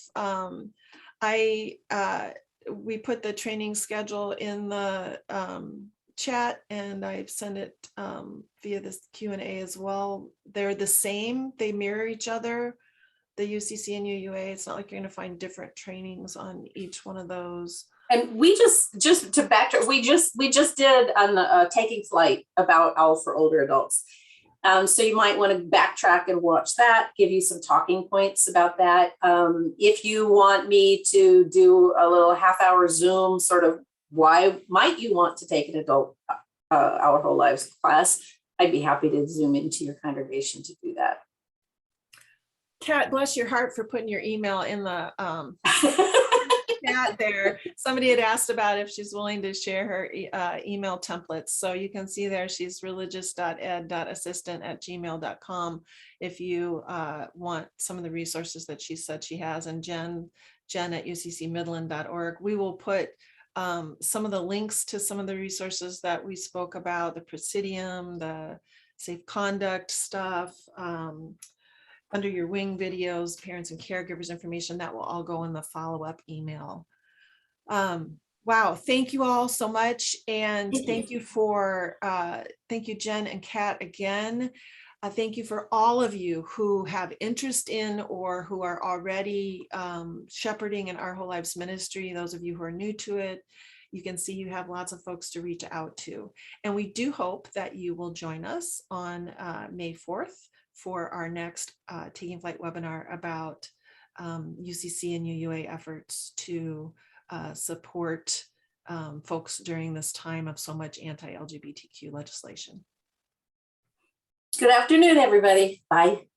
Speaker 1: We put the training schedule in the chat, and I've sent it via this Q&A as well. They're the same, they mirror each other. the UCC and UUA. It's not like you're going to find different trainings on each one of those.
Speaker 2: And we just to backtrack, we just did on Taking Flight about OWL for older adults. So you might want to backtrack and watch that, give you some talking points about that. If you want me to do a little half-hour Zoom, sort of why might you want to take an adult Our Whole Lives class, I'd be happy to Zoom into your congregation to do that.
Speaker 1: Kat, bless your heart for putting your email in the chat there. Somebody had asked about if she's willing to share her email templates. So you can see there, she's religious.ed.assistant@gmail.com if you want some of the resources that she said she has. And Jen at uccmidland.org. We will put some of the links to some of the resources that we spoke about, the Praesidium, the safe conduct stuff, under your wing videos, parents and caregivers information, that will all go in the follow-up email. Wow, thank you all so much. And thank you Jen and Kat again. Thank you for all of you who have interest in or who are already shepherding in Our Whole Lives ministry. Those of you who are new to it, you can see you have lots of folks to reach out to. And we do hope that you will join us on May 4th for our next Taking Flight webinar about UCC and UUA efforts to support folks during this time of so much anti-LGBTQ legislation.
Speaker 2: Good afternoon, everybody. Bye.